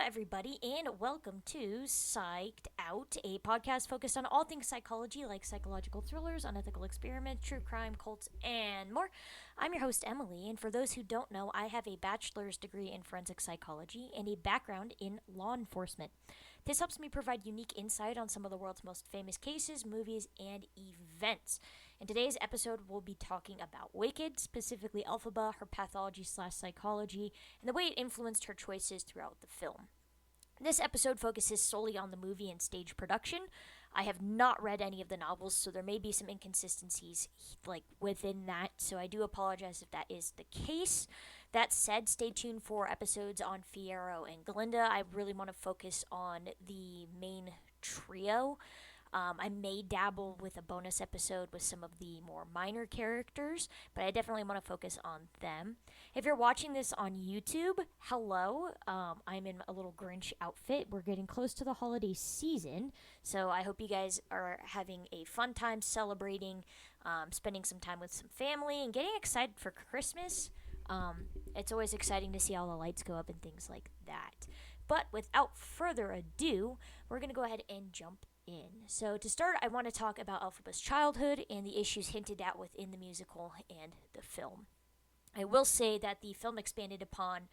everybody, and welcome to Psyched Out, a podcast focused on all things psychology, like psychological thrillers, unethical experiments, true crime, cults, and more. I'm your host, Emily, and for those who don't know, I have a bachelor's degree in forensic psychology and a background in law enforcement. This helps me provide unique insight on some of the world's most famous cases, movies, and events. In today's episode, we'll be talking about Wicked, specifically Elphaba, her pathology slash psychology, and the way it influenced her choices throughout the film. This episode focuses solely on the movie and stage production. I have not read any of the novels, so there may be some inconsistencies within that, so I do apologize if that is the case. That said, stay tuned for episodes on Fiyero and Glinda. I really want to focus on the main trio. I may dabble with a bonus episode with some of the more minor characters, but I definitely want to focus on them. If you're watching this on YouTube, hello. I'm in a little Grinch outfit. We're getting close to the holiday season, so I hope you guys are having a fun time celebrating, spending some time with some family, and getting excited for Christmas. It's always exciting to see all the lights go up and things like that. But without further ado, we're going to go ahead and jump in. So to start, I want to talk about Elphaba's childhood and the issues hinted at within the musical and the film. I will say that the film expanded upon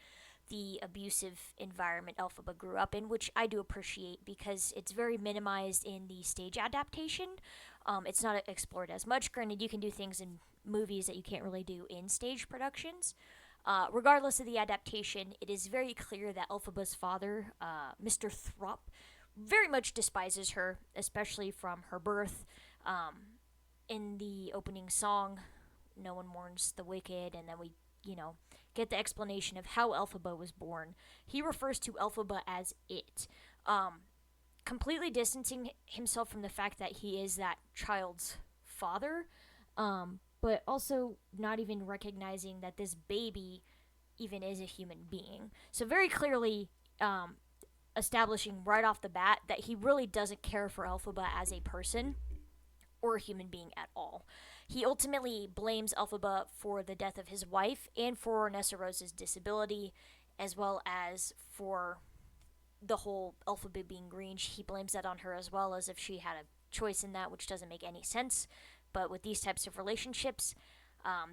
the abusive environment Elphaba grew up in, which I do appreciate because it's very minimized in the stage adaptation. It's not explored as much. Granted, you can do things in movies that you can't really do in stage productions. Regardless of the adaptation, it is very clear that Elphaba's father, Mr. Throp, very much despises her, especially from her birth. In the opening song, No One Mourns the Wicked, and then we, get the explanation of how Elphaba was born. He refers to Elphaba as it, completely distancing himself from the fact that he is that child's father, but also not even recognizing that this baby even is a human being. So very clearly, establishing right off the bat that he really doesn't care for Elphaba as a person or a human being at all. He ultimately blames Elphaba for the death of his wife and for Nessa Rose's disability, as well as for the whole Elphaba being green. He blames that on her as well, as if she had a choice in that, which doesn't make any sense. But with these types of relationships,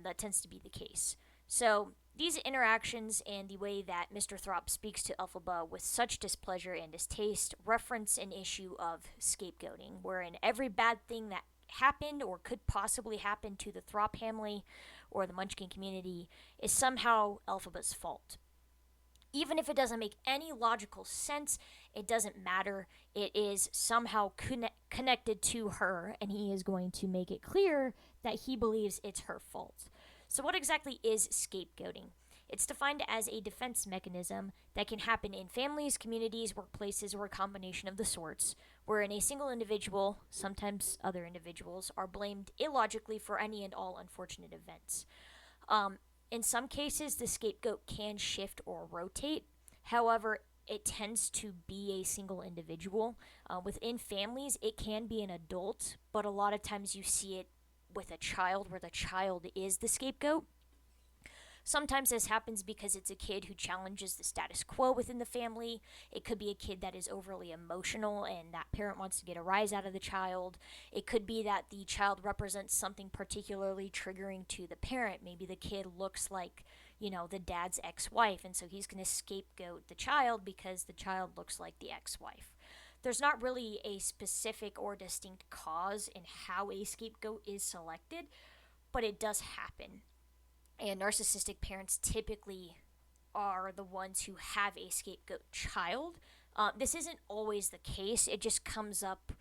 that tends to be the case. So these interactions and the way that Mr. Throp speaks to Elphaba with such displeasure and distaste reference an issue of scapegoating, wherein every bad thing that happened or could possibly happen to the Throp family or the Munchkin community is somehow Elphaba's fault. Even if it doesn't make any logical sense, it doesn't matter. It is somehow connected to her, and he is going to make it clear that he believes it's her fault. So what exactly is scapegoating? It's defined as a defense mechanism that can happen in families, communities, workplaces, or a combination of the sorts, wherein a single individual, sometimes other individuals, are blamed illogically for any and all unfortunate events. In some cases, the scapegoat can shift or rotate. However, it tends to be a single individual. Within families, it can be an adult, but a lot of times you see it with a child where the child is the scapegoat. Sometimes this happens because it's a kid who challenges the status quo within the family. It could be a kid that is overly emotional and that parent wants to get a rise out of the child. It could be that the child represents something particularly triggering to the parent. Maybe the kid looks like, the dad's ex-wife, and so he's going to scapegoat the child because the child looks like the ex-wife. There's not really a specific or distinct cause in how a scapegoat is selected, but it does happen. And narcissistic parents typically are the ones who have a scapegoat child. This isn't always the case. It just comes up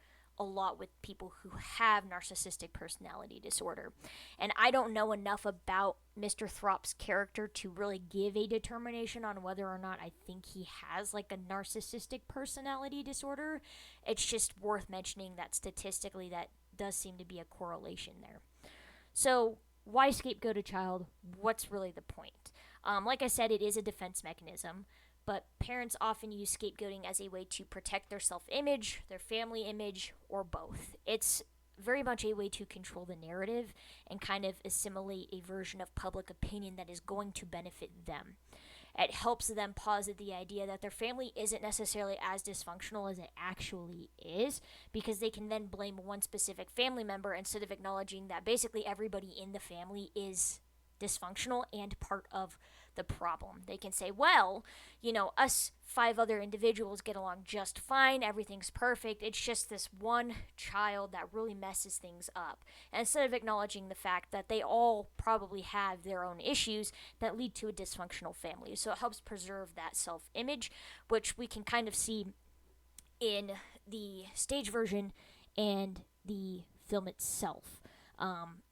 a lot with people who have narcissistic personality disorder. And I don't know enough about Mr. Throp's character to really give a determination on whether or not I think he has like a narcissistic personality disorder. It's just worth mentioning that statistically that does seem to be a correlation there. So why scapegoat a child? What's really the point? Like I said, it is a defense mechanism, but parents often use scapegoating as a way to protect their self-image, their family image, or both. It's very much a way to control the narrative and kind of assimilate a version of public opinion that is going to benefit them. it helps them posit the idea that their family isn't necessarily as dysfunctional as it actually is, because they can then blame one specific family member instead of acknowledging that basically everybody in the family is dysfunctional and part of the problem. They can say, well, us five other individuals get along just fine, everything's perfect, it's just this one child that really messes things up. And instead of acknowledging the fact that they all probably have their own issues that lead to a dysfunctional family. So it helps preserve that self image, which we can kind of see in the stage version and the film itself.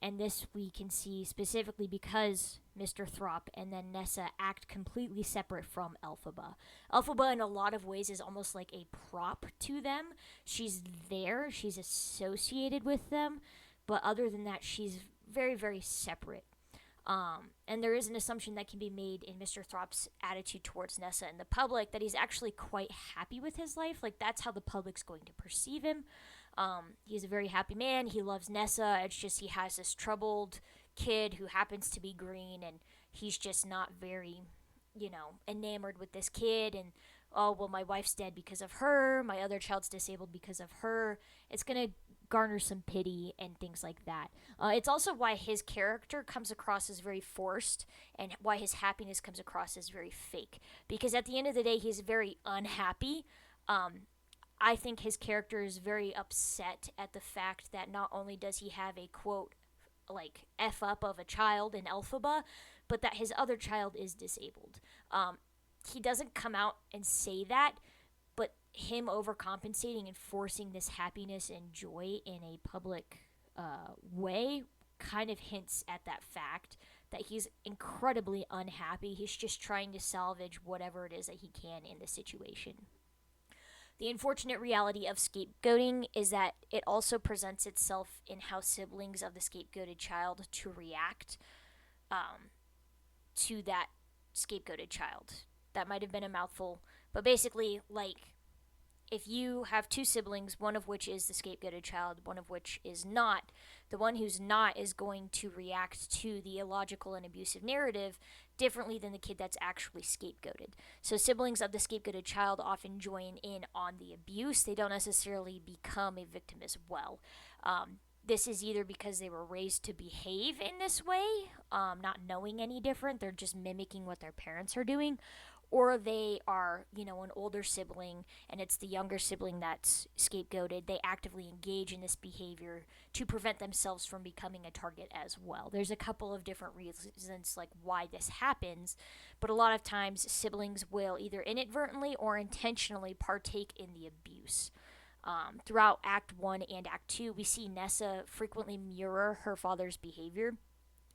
And this we can see specifically because Mr. Throp and then Nessa act completely separate from Elphaba. Elphaba, in a lot of ways, is almost like a prop to them. She's there, she's associated with them, but other than that, she's very, very separate. And there is an assumption that can be made in Mr. Throp's attitude towards Nessa and the public that he's actually quite happy with his life. Like, that's how the public's going to perceive him. He's a very happy man. He loves Nessa. It's just he has this troubled kid who happens to be green, and he's just not very, enamored with this kid. And, oh, well, my wife's dead because of her. My other child's disabled because of her. It's going to garner some pity and things like that. It's also why his character comes across as very forced and why his happiness comes across as very fake. Because at the end of the day, he's very unhappy. I think his character is very upset at the fact that not only does he have a quote, like, F up of a child in Elphaba, but that his other child is disabled. He doesn't come out and say that, but him overcompensating and forcing this happiness and joy in a public way kind of hints at that fact that he's incredibly unhappy. He's just trying to salvage whatever it is that he can in the situation. The unfortunate reality of scapegoating is that it also presents itself in how siblings of the scapegoated child to react to that scapegoated child. That might have been a mouthful, but basically, like, if you have two siblings, one of which is the scapegoated child, one of which is not, the one who's not is going to react to the illogical and abusive narrative differently than the kid that's actually scapegoated. So siblings of the scapegoated child often join in on the abuse. They don't necessarily become a victim as well. This is either because they were raised to behave in this way, not knowing any different, they're just mimicking what their parents are doing, or they are, an older sibling and it's the younger sibling that's scapegoated. They actively engage in this behavior to prevent themselves from becoming a target as well. There's a couple of different reasons like why this happens, but a lot of times siblings will either inadvertently or intentionally partake in the abuse. Throughout Act 1 and Act 2, we see Nessa frequently mirror her father's behavior.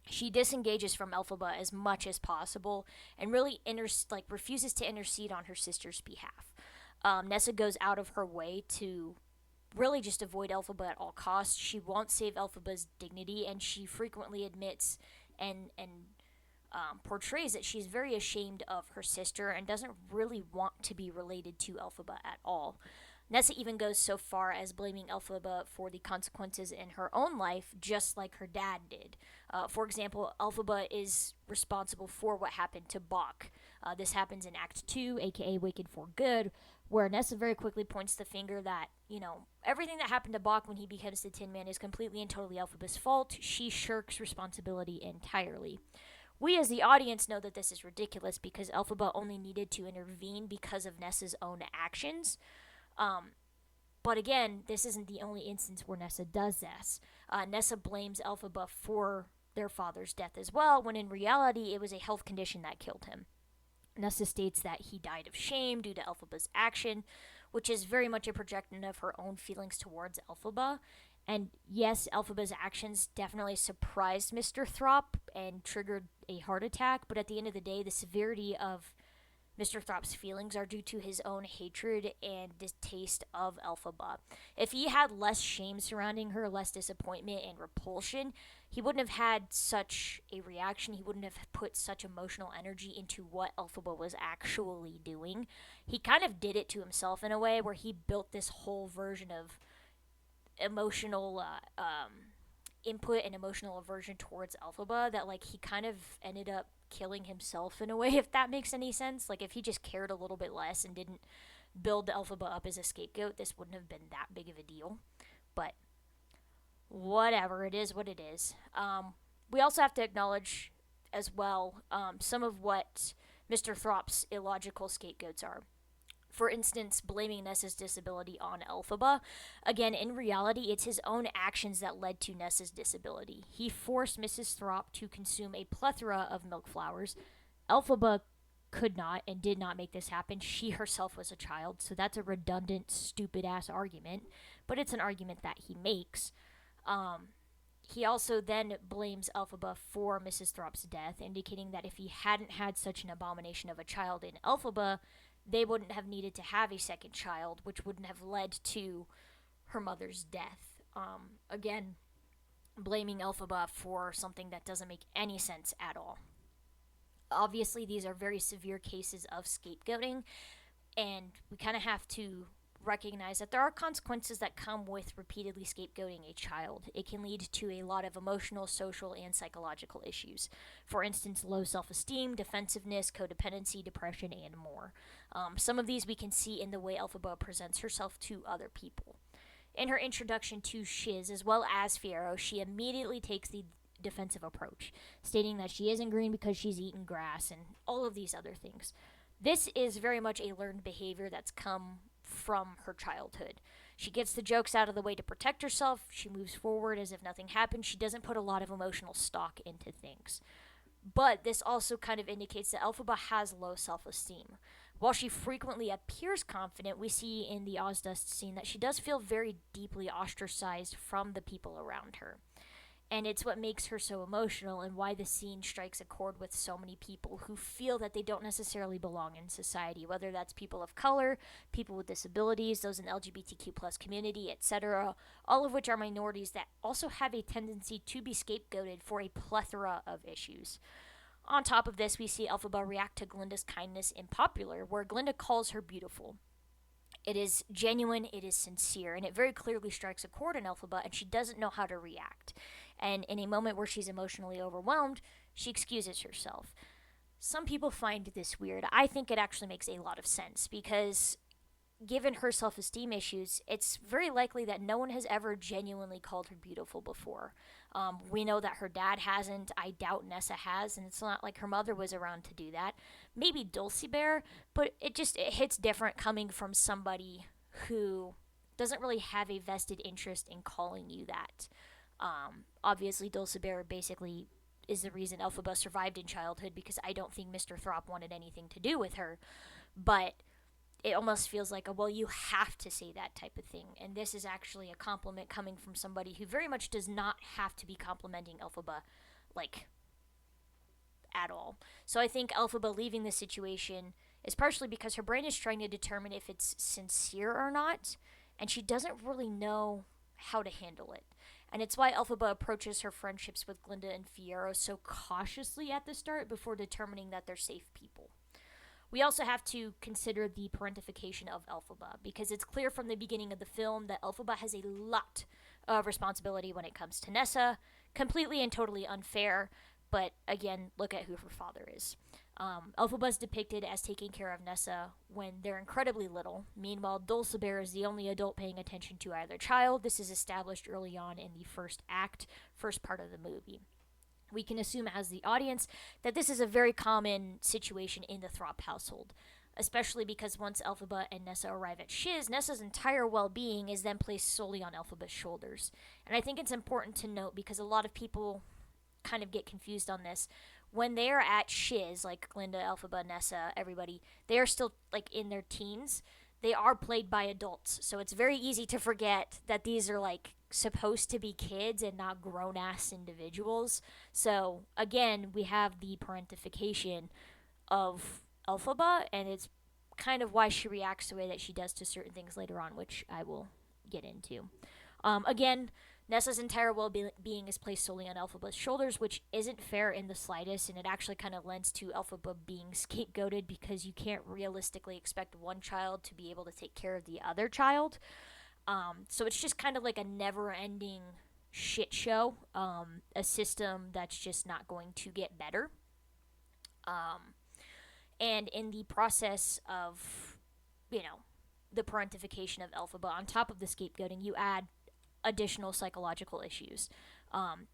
She disengages from Elphaba as much as possible and really refuses to intercede on her sister's behalf. Nessa goes out of her way to really just avoid Elphaba at all costs. She won't save Elphaba's dignity, and she frequently admits and portrays that she's very ashamed of her sister and doesn't really want to be related to Elphaba at all. Nessa even goes so far as blaming Elphaba for the consequences in her own life, just like her dad did. For example, Elphaba is responsible for what happened to Bach. This happens in Act 2, aka Wicked for Good, where Nessa very quickly points the finger that, everything that happened to Bach when he becomes the Tin Man is completely and totally Elphaba's fault. She shirks responsibility entirely. We as the audience know that this is ridiculous because Elphaba only needed to intervene because of Nessa's own actions. But again, this isn't the only instance where Nessa does this. Nessa blames Elphaba for their father's death as well, when in reality it was a health condition that killed him. Nessa states that he died of shame due to Elphaba's action, which is very much a projection of her own feelings towards Elphaba. And yes, Elphaba's actions definitely surprised Mr. Throp and triggered a heart attack, but at the end of the day, the severity of Mr. Throp's feelings are due to his own hatred and distaste of Elphaba. If he had less shame surrounding her, less disappointment and repulsion, he wouldn't have had such a reaction. He wouldn't have put such emotional energy into what Elphaba was actually doing. He kind of did it to himself in a way where he built this whole version of emotional input and emotional aversion towards Elphaba that he kind of ended up killing himself in a way, if that makes any sense. Like, if he just cared a little bit less and didn't build Elphaba up as a scapegoat, this wouldn't have been that big of a deal. But whatever, it is what it is. We also have to acknowledge as well some of what Mr. Throp's illogical scapegoats are. For instance, blaming Nessa's disability on Elphaba. Again, in reality, it's his own actions that led to Nessa's disability. He forced Mrs. Throp to consume a plethora of milk flowers. Elphaba could not and did not make this happen. She herself was a child, so that's a redundant, stupid ass argument, but it's an argument that he makes. He also then blames Elphaba for Mrs. Throp's death, indicating that if he hadn't had such an abomination of a child in Elphaba, they wouldn't have needed to have a second child, which wouldn't have led to her mother's death. Again, blaming Elphaba for something that doesn't make any sense at all. Obviously, these are very severe cases of scapegoating, and we kind of have to recognize that there are consequences that come with repeatedly scapegoating a child. It can lead to a lot of emotional, social, and psychological issues. For instance, low self-esteem, defensiveness, codependency, depression, and more. Some of these we can see in the way Elphaba presents herself to other people. In her introduction to Shiz, as well as Fiyero, she immediately takes the defensive approach, stating that she isn't green because she's eaten grass and all of these other things. This is very much a learned behavior that's come from her childhood. She gets the jokes out of the way to protect herself. She moves forward as if nothing happened. She doesn't put a lot of emotional stock into things. But this also kind of indicates that Elphaba has low self-esteem. While she frequently appears confident, we see in the Ozdust scene that she does feel very deeply ostracized from the people around her. And it's what makes her so emotional and why the scene strikes a chord with so many people who feel that they don't necessarily belong in society, whether that's people of color, people with disabilities, those in the LGBTQ plus community, etc., all of which are minorities that also have a tendency to be scapegoated for a plethora of issues. On top of this, we see Elphaba react to Glinda's kindness in Popular, where Glinda calls her beautiful. It is genuine, it is sincere, and it very clearly strikes a chord in Elphaba, and she doesn't know how to react. And in a moment where she's emotionally overwhelmed, she excuses herself. Some people find this weird. I think it actually makes a lot of sense, because given her self-esteem issues, it's very likely that no one has ever genuinely called her beautiful before. We know that her dad hasn't. I doubt Nessa has, and it's not like her mother was around to do that. Maybe Dulcibert, but it hits different coming from somebody who doesn't really have a vested interest in calling you that. Obviously, Dulcibert basically is the reason Elphaba survived in childhood, because I don't think Mr. Throp wanted anything to do with her. But it almost feels like, well, you have to say that type of thing. And this is actually a compliment coming from somebody who very much does not have to be complimenting Elphaba, like, at all. So I think Elphaba leaving this situation is partially because her brain is trying to determine if it's sincere or not, and she doesn't really know how to handle it. And it's why Elphaba approaches her friendships with Glinda and Fiyero so cautiously at the start before determining that they're safe people. We also have to consider the parentification of Elphaba, because it's clear from the beginning of the film that Elphaba has a lot of responsibility when it comes to Nessa. Completely and totally unfair, but again, look at who her father is. Elphaba is depicted as taking care of Nessa when they're incredibly little. Meanwhile, Dulcibert is the only adult paying attention to either child. This is established early on in the first part of the movie. We can assume as the audience that this is a very common situation in the Throp household, especially because once Elphaba and Nessa arrive at Shiz, Nessa's entire well-being is then placed solely on Elphaba's shoulders. And I think it's important to note, because a lot of people kind of get confused on this. When they are at Shiz, like Glinda, Elphaba, Nessa, everybody, they are still like in their teens. They are played by adults, so it's very easy to forget that these are like supposed to be kids and not grown-ass individuals. So again, we have the parentification of Elphaba, and it's kind of why she reacts the way that she does to certain things later on, which I will get into. Again, Nessa's entire well-being is placed solely on Elphaba's shoulders, which isn't fair in the slightest, and it actually kind of lends to Elphaba being scapegoated, because you can't realistically expect one child to be able to take care of the other child. So it's just kind of like a never-ending shit show, a system that's just not going to get better. And in the process of, you know, the parentification of Elphaba, on top of the scapegoating, you add additional psychological issues.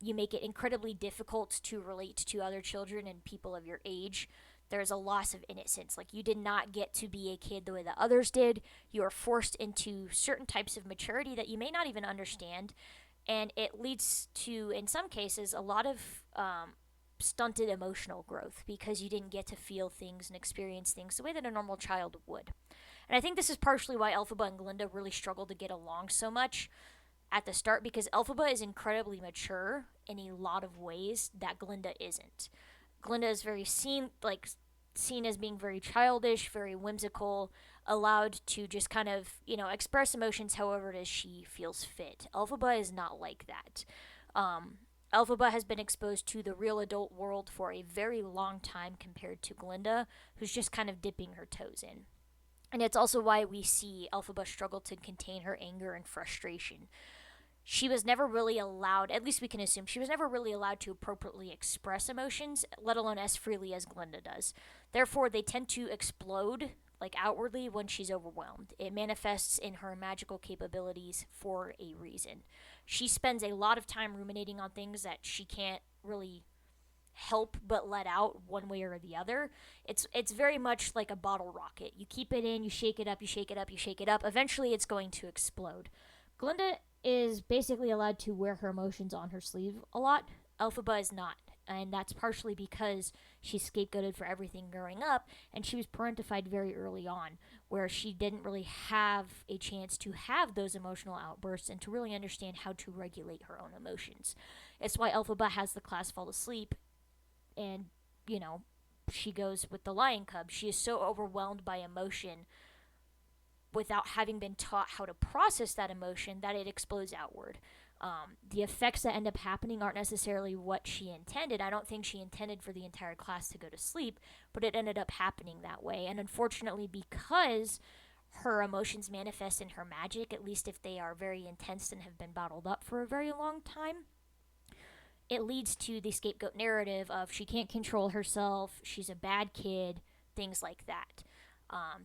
You make it incredibly difficult to relate to other children and people of your age. There's a loss of innocence. Like, you did not get to be a kid the way that others did. You are forced into certain types of maturity that you may not even understand. And it leads to, in some cases, a lot of stunted emotional growth because you didn't get to feel things and experience things the way that a normal child would. And I think this is partially why Elphaba and Glinda really struggle to get along so much at the start, because Elphaba is incredibly mature in a lot of ways that Glinda isn't. Glinda is very seen as being very childish, very whimsical, allowed to just kind of, express emotions however it is she feels fit. Elphaba is not like that. Elphaba has been exposed to the real adult world for a very long time compared to Glinda, who's just kind of dipping her toes in. And it's also why we see Elphaba struggle to contain her anger and frustration. She was never really allowed, at least we can assume, she was never really allowed to appropriately express emotions, let alone as freely as Glinda does. Therefore, they tend to explode, like outwardly, when she's overwhelmed. It manifests in her magical capabilities for a reason. She spends a lot of time ruminating on things that she can't really help but let out one way or the other. It's very much like a bottle rocket. You keep it in, you shake it up, you shake it up, you shake it up. Eventually it's going to explode. Glinda is basically allowed to wear her emotions on her sleeve a lot. Elphaba is not. And that's partially because she's scapegoated for everything growing up, and she was parentified very early on, where she didn't really have a chance to have those emotional outbursts and to really understand how to regulate her own emotions. It's why Elphaba has the class fall asleep and, you know, she goes with the lion cub. She is so overwhelmed by emotion without having been taught how to process that emotion that it explodes outward. The effects that end up happening aren't necessarily what she intended. I don't think she intended for the entire class to go to sleep, but it ended up happening that way. And unfortunately, because her emotions manifest in her magic, at least if they are very intense and have been bottled up for a very long time, it leads to the scapegoat narrative of she can't control herself, she's a bad kid, things like that.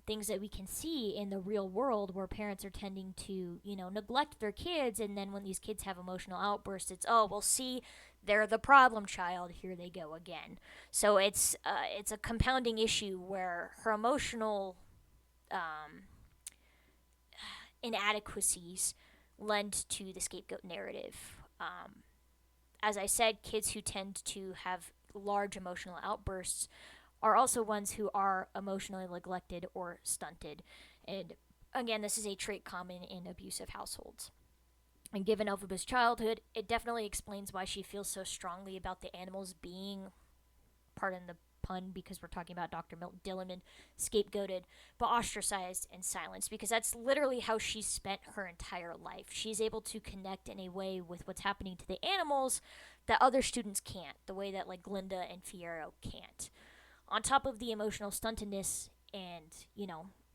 Things that we can see in the real world where parents are tending to, neglect their kids, and then when these kids have emotional outbursts, it's, oh, well, see, they're the problem child, here they go again. So it's a compounding issue where her emotional um, inadequacies lend to the scapegoat narrative. As I said, kids who tend to have large emotional outbursts are also ones who are emotionally neglected or stunted. And again, this is a trait common in abusive households. And given Elphaba's childhood, it definitely explains why she feels so strongly about the animals being, pardon the pun because we're talking about Dr. Dillerman, scapegoated, but ostracized and silenced, because that's literally how she's spent her entire life. She's able to connect in a way with what's happening to the animals that other students can't, the way that, like, Glinda and Fiero can't. On top of the emotional stuntedness and,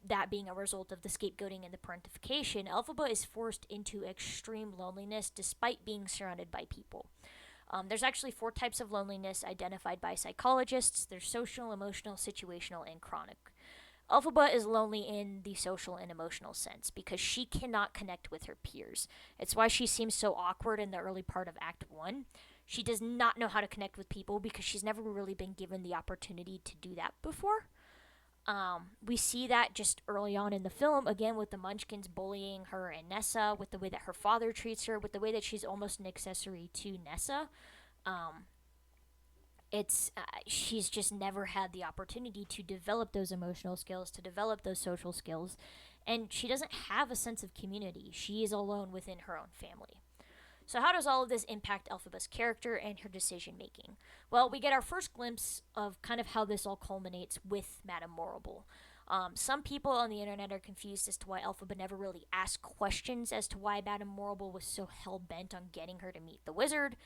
that being a result of the scapegoating and the parentification, Elphaba is forced into extreme loneliness despite being surrounded by people. There's actually 4 types of loneliness identified by psychologists. There's social, emotional, situational, and chronic. Elphaba is lonely in the social and emotional sense because she cannot connect with her peers. It's why she seems so awkward in the early part of Act 1. She does not know how to connect with people because she's never really been given the opportunity to do that before. We see that just early on in the film, again with the Munchkins bullying her and Nessa, with the way that her father treats her, with the way that she's almost an accessory to Nessa. She's just never had the opportunity to develop those emotional skills, to develop those social skills, and she doesn't have a sense of community. She is alone within her own family. So how does all of this impact Elphaba's character and her decision making? Well, we get our first glimpse of kind of how this all culminates with Madame Morrible. Some people on the internet are confused as to why Elphaba never really asked questions as to why Madame Morrible was so hell-bent on getting her to meet the wizard.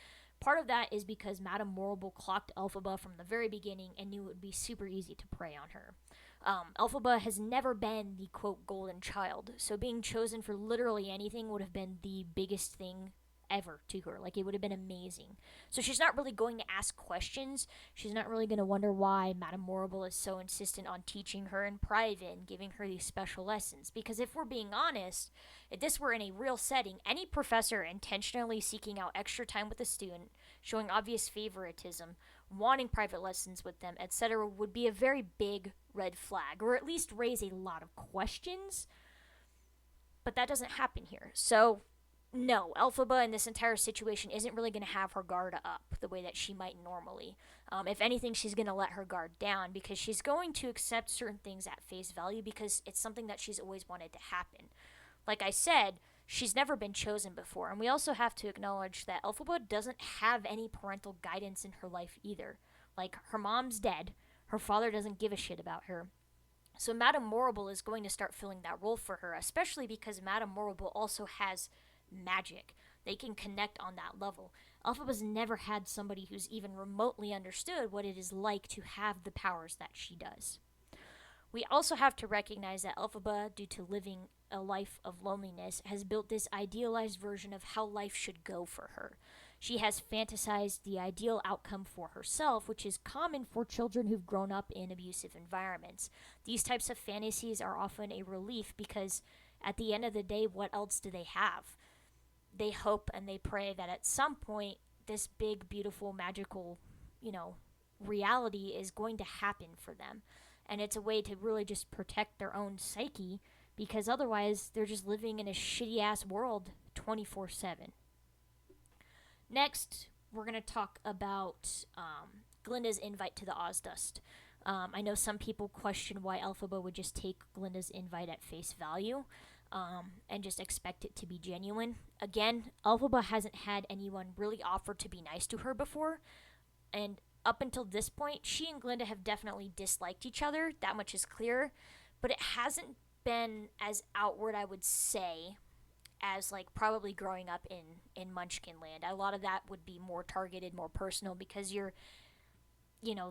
Part of that is because Madame Morrible clocked Elphaba from the very beginning and knew it would be super easy to prey on her. Elphaba has never been the, quote, golden child, so being chosen for literally anything would have been the biggest thing forever to her. Like, it would have been amazing. So she's not really going to ask questions. She's not really going to wonder why Madame Morrible is so insistent on teaching her in private and giving her these special lessons. Because if we're being honest, if this were in a real setting, any professor intentionally seeking out extra time with a student, showing obvious favoritism, wanting private lessons with them, etc., would be a very big red flag, or at least raise a lot of questions. But that doesn't happen here. So, no, Elphaba in this entire situation isn't really going to have her guard up the way that she might normally. If anything, she's going to let her guard down because she's going to accept certain things at face value because it's something that she's always wanted to happen. Like I said, she's never been chosen before, and we also have to acknowledge that Elphaba doesn't have any parental guidance in her life either. Like, her mom's dead, her father doesn't give a shit about her. So Madame Morrible is going to start filling that role for her, especially because Madame Morrible also has magic. They can connect on that level. Elphaba's never had somebody who's even remotely understood what it is like to have the powers that she does. We also have to recognize that Elphaba, due to living a life of loneliness, has built this idealized version of how life should go for her. She has fantasized the ideal outcome for herself, which is common for children who've grown up in abusive environments. These types of fantasies are often a relief because at the end of the day, what else do they have? They hope and they pray that at some point this big, beautiful, magical, reality is going to happen for them. And it's a way to really just protect their own psyche because otherwise they're just living in a shitty ass world 24/7. Next, we're going to talk about Glinda's invite to the Ozdust. I know some people question why Elphaba would just take Glinda's invite at face value and just expect it to be genuine. Again, Elphaba hasn't had anyone really offer to be nice to her before, and up until this point, she and Glinda have definitely disliked each other. That much is clear, but it hasn't been as outward, I would say, as like probably growing up in Munchkin Land. A lot of that would be more targeted, more personal because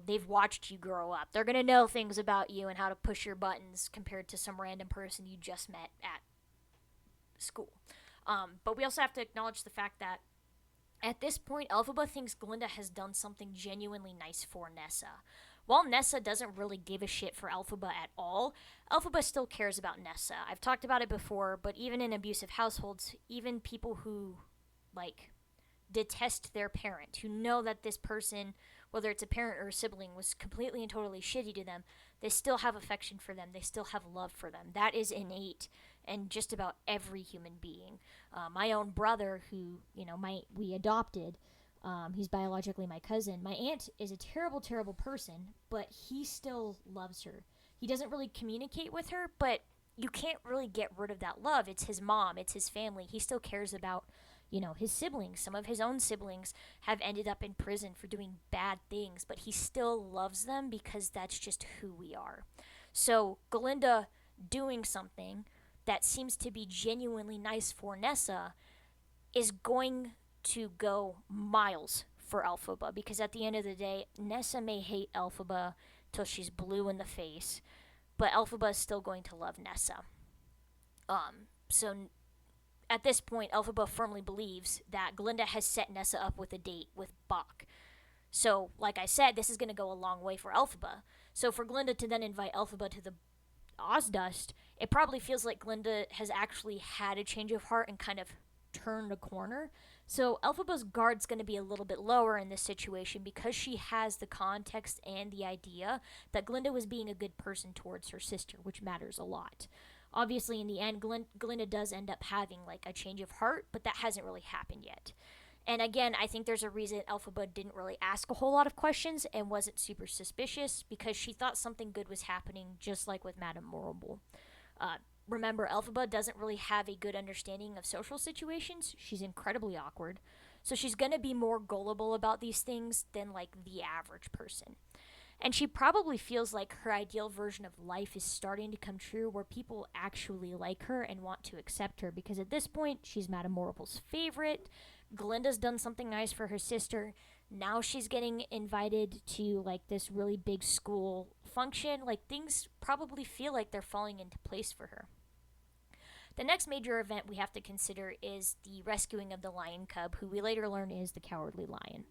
they've watched you grow up. They're gonna know things about you and how to push your buttons compared to some random person you just met at school. But we also have to acknowledge the fact that at this point, Elphaba thinks Glinda has done something genuinely nice for Nessa. While Nessa doesn't really give a shit for Elphaba at all, Elphaba still cares about Nessa. I've talked about it before, but even in abusive households, even people who, detest their parent, who know that this person, whether it's a parent or a sibling, was completely and totally shitty to them, they still have affection for them. They still have love for them. That is innate in just about every human being. My own brother, who, we adopted, he's biologically my cousin. My aunt is a terrible, terrible person, but he still loves her. He doesn't really communicate with her, but you can't really get rid of that love. It's his mom. It's his family. He still cares about his siblings. Some of his own siblings have ended up in prison for doing bad things, but he still loves them because that's just who we are. So Glinda doing something that seems to be genuinely nice for Nessa is going to go miles for Elphaba because at the end of the day, Nessa may hate Elphaba till she's blue in the face, but Elphaba is still going to love Nessa. So at this point, Elphaba firmly believes that Glinda has set Nessa up with a date with Bach. So, like I said, this is going to go a long way for Elphaba. So for Glinda to then invite Elphaba to the Ozdust, it probably feels like Glinda has actually had a change of heart and kind of turned a corner. So Elphaba's guard's going to be a little bit lower in this situation because she has the context and the idea that Glinda was being a good person towards her sister, which matters a lot. Obviously, in the end, Glinda does end up having a change of heart, but that hasn't really happened yet. And again, I think there's a reason Elphaba didn't really ask a whole lot of questions and wasn't super suspicious because she thought something good was happening, just like with Madame Morrible. Remember, Elphaba doesn't really have a good understanding of social situations. She's incredibly awkward. So she's going to be more gullible about these things than the average person. And she probably feels like her ideal version of life is starting to come true where people actually like her and want to accept her because at this point, she's Madame Morrible's favorite. Glinda's done something nice for her sister. Now she's getting invited to this really big school function. Things probably feel like they're falling into place for her. The next major event we have to consider is the rescuing of the lion cub, who we later learn is the Cowardly Lion.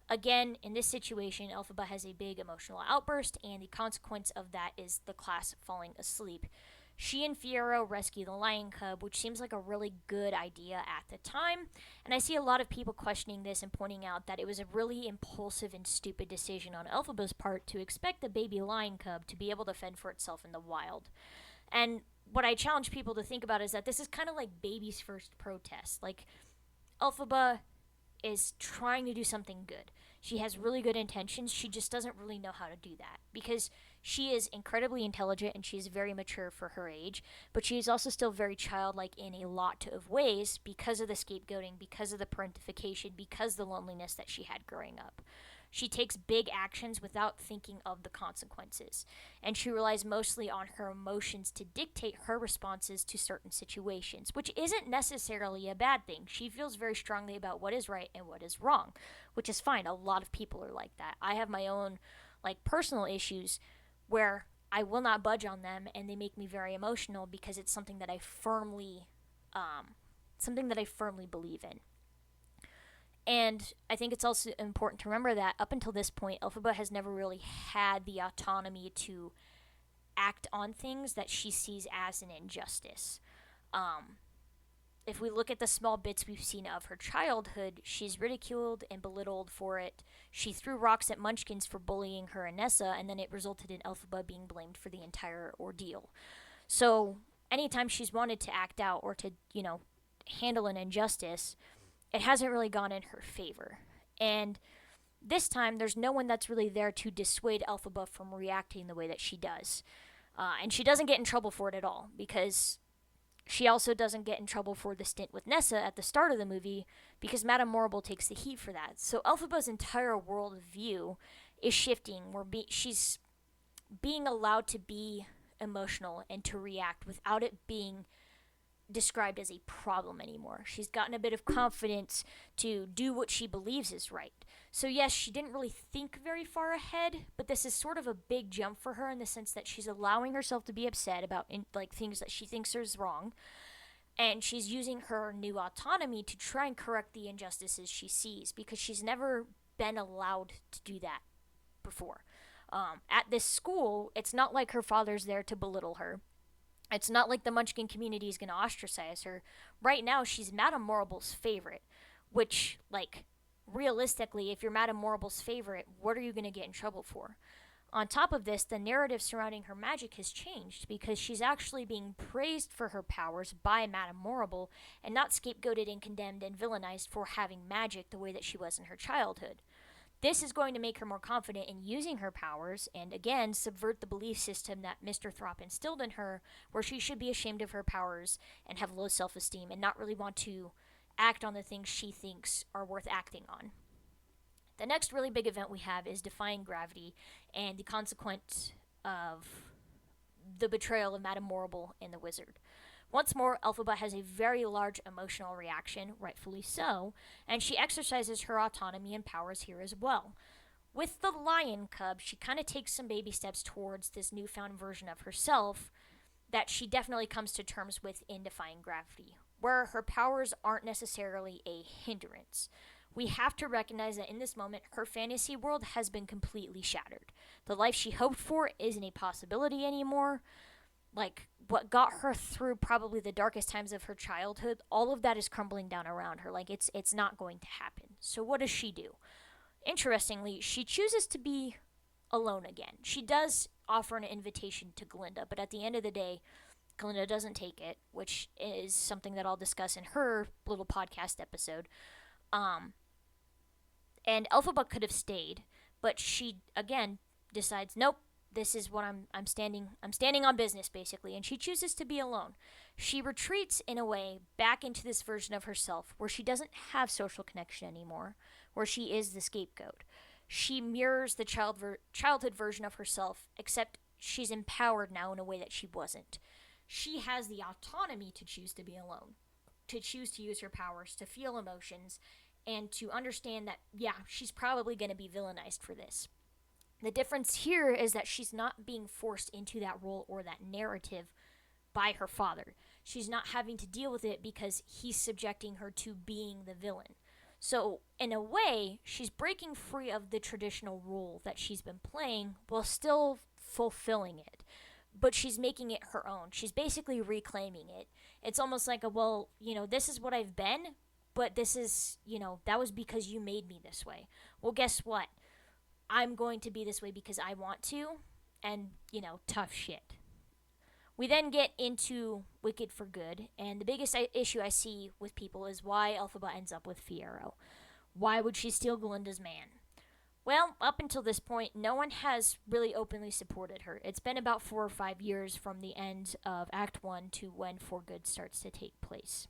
Again, in this situation, Elphaba has a big emotional outburst, and the consequence of that is the class falling asleep. She and Fiero rescue the lion cub, which seems like a really good idea at the time, and I see a lot of people questioning this and pointing out that it was a really impulsive and stupid decision on Elphaba's part to expect the baby lion cub to be able to fend for itself in the wild. And what I challenge people to think about is that this is kind of like baby's first protest. Like, Elphaba is trying to do something good. She has really good intentions. She just doesn't really know how to do that because she is incredibly intelligent and she's very mature for her age, but she is also still very childlike in a lot of ways because of the scapegoating, because of the parentification, because of the loneliness that she had growing up. She takes big actions without thinking of the consequences, and she relies mostly on her emotions to dictate her responses to certain situations, which isn't necessarily a bad thing. She feels very strongly about what is right and what is wrong, which is fine. A lot of people are like that. I have my own personal issues where I will not budge on them, and they make me very emotional because it's something that I firmly believe in. And I think it's also important to remember that up until this point, Elphaba has never really had the autonomy to act on things that she sees as an injustice. If we look at the small bits we've seen of her childhood, she's ridiculed and belittled for it. She threw rocks at Munchkins for bullying her and Nessa, and then it resulted in Elphaba being blamed for the entire ordeal. So anytime she's wanted to act out or to, handle an injustice, it hasn't really gone in her favor. And this time, there's no one that's really there to dissuade Elphaba from reacting the way that she does. And she doesn't get in trouble for it at all, because she also doesn't get in trouble for the stint with Nessa at the start of the movie, because Madame Morrible takes the heat for that. So Elphaba's entire worldview is shifting, where she's being allowed to be emotional and to react without it being described as a problem anymore. She's gotten a bit of confidence to do what she believes is right. So yes, she didn't really think very far ahead, but this is sort of a big jump for her in the sense that she's allowing herself to be upset about things that she thinks is wrong, and she's using her new autonomy to try and correct the injustices she sees, because she's never been allowed to do that before. At this school, it's not like her father's there to belittle her. It's not like the Munchkin community is going to ostracize her. Right now, she's Madame Morrible's favorite, which, realistically, if you're Madame Morrible's favorite, what are you going to get in trouble for? On top of this, the narrative surrounding her magic has changed because she's actually being praised for her powers by Madame Morrible and not scapegoated and condemned and villainized for having magic the way that she was in her childhood. This is going to make her more confident in using her powers and, again, subvert the belief system that Mr. Throp instilled in her, where she should be ashamed of her powers and have low self-esteem and not really want to act on the things she thinks are worth acting on. The next really big event we have is Defying Gravity and the consequence of the betrayal of Madame Morrible and the Wizard. Once more, Elphaba has a very large emotional reaction, rightfully so, and she exercises her autonomy and powers here as well. With the lion cub, she kind of takes some baby steps towards this newfound version of herself that she definitely comes to terms with in Defying Gravity, where her powers aren't necessarily a hindrance. We have to recognize that in this moment, her fantasy world has been completely shattered. The life she hoped for isn't a possibility anymore. What got her through probably the darkest times of her childhood, all of that is crumbling down around her. It's not going to happen. So what does she do? Interestingly, she chooses to be alone again. She does offer an invitation to Glinda, but at the end of the day, Glinda doesn't take it, which is something that I'll discuss in her little podcast episode. And Elphaba could have stayed, but she, again, decides, nope, this is what I'm standing on business, basically, and she chooses to be alone. She retreats, in a way, back into this version of herself where she doesn't have social connection anymore, where she is the scapegoat. She mirrors the childhood version of herself, except she's empowered now in a way that she wasn't. She has the autonomy to choose to be alone, to choose to use her powers, to feel emotions, and to understand that, yeah, she's probably going to be villainized for this. The difference here is that she's not being forced into that role or that narrative by her father. she's not having to deal with it because he's subjecting her to being the villain. So, in a way, she's breaking free of the traditional role that she's been playing while still fulfilling it. But she's making it her own. She's basically reclaiming it. It's almost like well, this is what I've been, but this is, that was because you made me this way. Well, guess what? I'm going to be this way because I want to, and, tough shit. We then get into Wicked for Good, and the biggest issue I see with people is why Elphaba ends up with Fiyero. Why would she steal Glinda's man? Well, up until this point, no one has really openly supported her. It's been about 4 or 5 years from the end of Act 1 to when For Good starts to take place.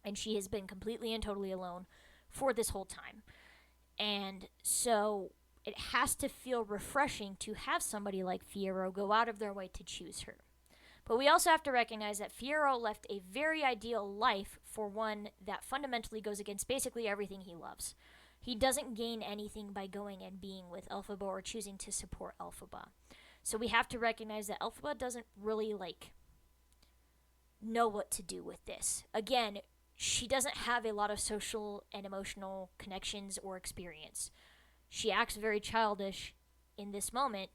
And she has been completely and totally alone for this whole time. And so it has to feel refreshing to have somebody like Fiyero go out of their way to choose her. But we also have to recognize that Fiyero left a very ideal life for one that fundamentally goes against basically everything he loves. He doesn't gain anything by going and being with Elphaba or choosing to support Elphaba. So we have to recognize that Elphaba doesn't really, know what to do with this. Again, she doesn't have a lot of social and emotional connections or experience. She acts very childish in this moment,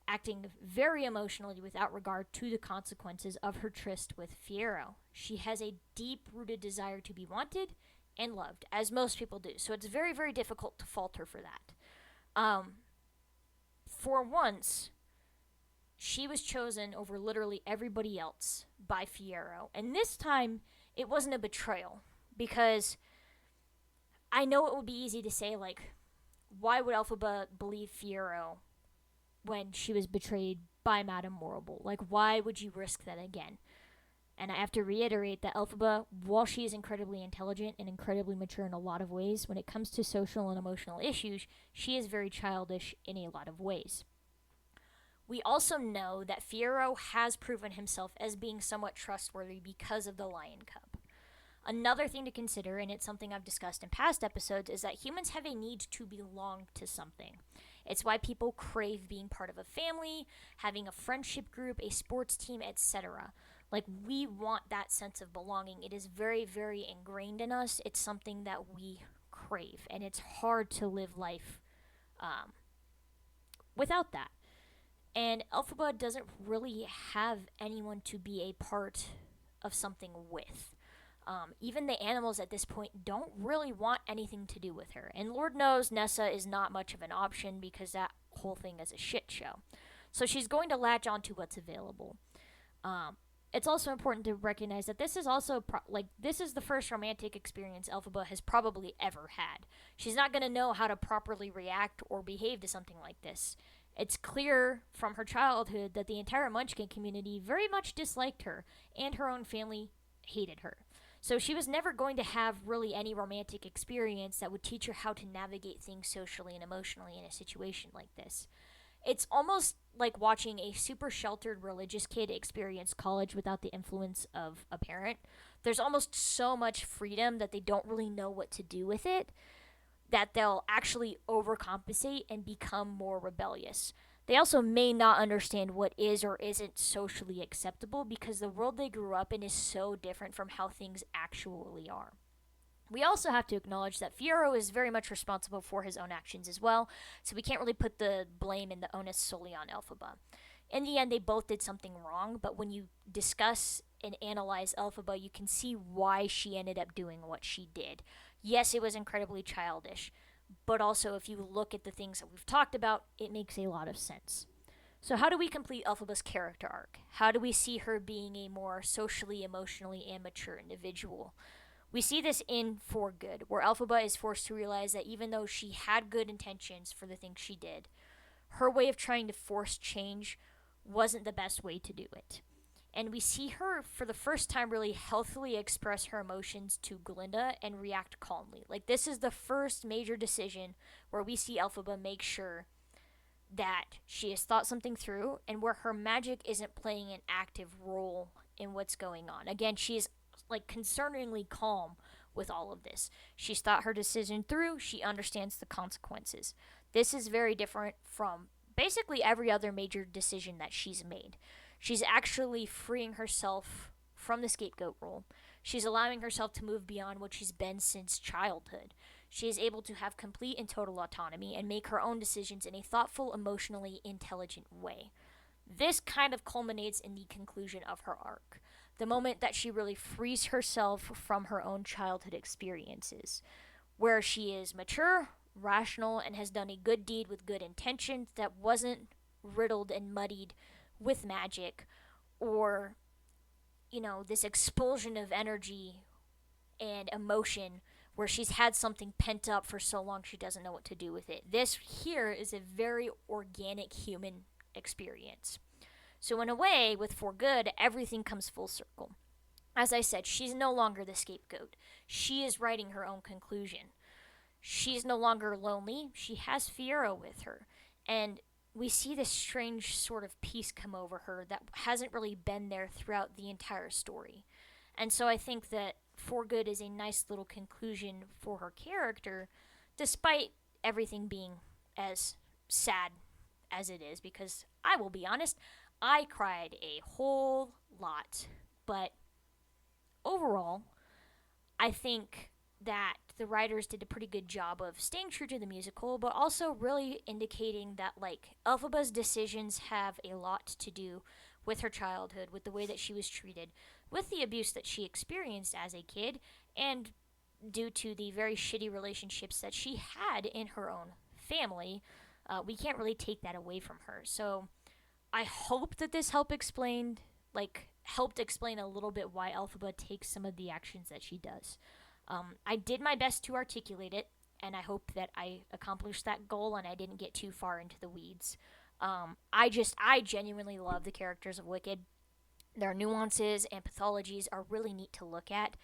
acting very emotionally without regard to the consequences of her tryst with Fiyero. She has a deep-rooted desire to be wanted and loved, as most people do. So it's very, very difficult to fault her for that. For once, she was chosen over literally everybody else by Fiyero. And this time, it wasn't a betrayal. Because I know it would be easy to say, why would Elphaba believe Fiyero when she was betrayed by Madame Morrible? Why would you risk that again? And I have to reiterate that Elphaba, while she is incredibly intelligent and incredibly mature in a lot of ways, when it comes to social and emotional issues, she is very childish in a lot of ways. We also know that Fiyero has proven himself as being somewhat trustworthy because of the Lion Cub. Another thing to consider, and it's something I've discussed in past episodes, is that humans have a need to belong to something. It's why people crave being part of a family, having a friendship group, a sports team, etc. We want that sense of belonging. It is very, very ingrained in us. It's something that we crave, and it's hard to live life without that. And Elphaba doesn't really have anyone to be a part of something with. Even the animals at this point don't really want anything to do with her. And Lord knows Nessa is not much of an option because that whole thing is a shit show. So she's going to latch on to what's available. It's also important to recognize that this is also, this is the first romantic experience Elphaba has probably ever had. She's not going to know how to properly react or behave to something like this. It's clear from her childhood that the entire Munchkin community very much disliked her, and her own family hated her. So she was never going to have really any romantic experience that would teach her how to navigate things socially and emotionally in a situation like this. It's almost like watching a super sheltered religious kid experience college without the influence of a parent. There's almost so much freedom that they don't really know what to do with it, that they'll actually overcompensate and become more rebellious. They also may not understand what is or isn't socially acceptable because the world they grew up in is so different from how things actually are. We also have to acknowledge that Fiyero is very much responsible for his own actions as well, so we can't really put the blame and the onus solely on Elphaba. In the end, they both did something wrong, but when you discuss and analyze Elphaba, you can see why she ended up doing what she did. Yes, it was incredibly childish, but also if you look at the things that we've talked about, it makes a lot of sense. So how do we complete Elphaba's character arc? How do we see her being a more socially, emotionally, and mature individual? We see this in For Good, where Elphaba is forced to realize that even though she had good intentions for the things she did, her way of trying to force change wasn't the best way to do it. And we see her, for the first time, really healthily express her emotions to Glinda and react calmly. This is the first major decision where we see Elphaba make sure that she has thought something through and where her magic isn't playing an active role in what's going on. Again, she is concerningly calm with all of this. She's thought her decision through. She understands the consequences. This is very different from basically every other major decision that she's made. She's actually freeing herself from the scapegoat role. She's allowing herself to move beyond what she's been since childhood. She is able to have complete and total autonomy and make her own decisions in a thoughtful, emotionally intelligent way. This kind of culminates in the conclusion of her arc, the moment that she really frees herself from her own childhood experiences, where she is mature, rational, and has done a good deed with good intentions that wasn't riddled and muddied with magic or, this expulsion of energy and emotion where she's had something pent up for so long she doesn't know what to do with it. This here is a very organic human experience. So, in a way, with For Good, everything comes full circle. As I said, she's no longer the scapegoat. She is writing her own conclusion. She's no longer lonely. She has Fiora with her. And we see this strange sort of peace come over her that hasn't really been there throughout the entire story. And so I think that For Good is a nice little conclusion for her character, despite everything being as sad as it is, because I will be honest, I cried a whole lot. But overall, I think that the writers did a pretty good job of staying true to the musical, but also really indicating that, like, Elphaba's decisions have a lot to do with her childhood, with the way that she was treated, with the abuse that she experienced as a kid, and due to the very shitty relationships that she had in her own family. We can't really take that away from her. So I hope that this helped explain a little bit why Elphaba takes some of the actions that she does. I did my best to articulate it, and I hope that I accomplished that goal and I didn't get too far into the weeds. I genuinely love the characters of Wicked. Their nuances and pathologies are really neat to look at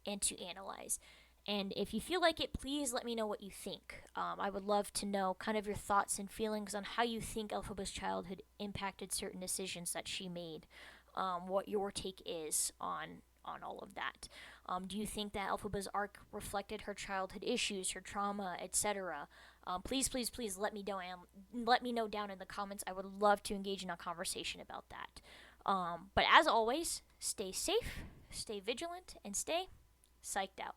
and to analyze. And if you feel like it, please let me know what you think. I would love to know kind of your thoughts and feelings on how you think Elphaba's childhood impacted certain decisions that she made. What your take is on all of that. Do you think that Elphaba's arc reflected her childhood issues, her trauma, etc.? Please let me know down in the comments. I would love to engage in a conversation about that. But as always, stay safe, stay vigilant, and stay psyched out.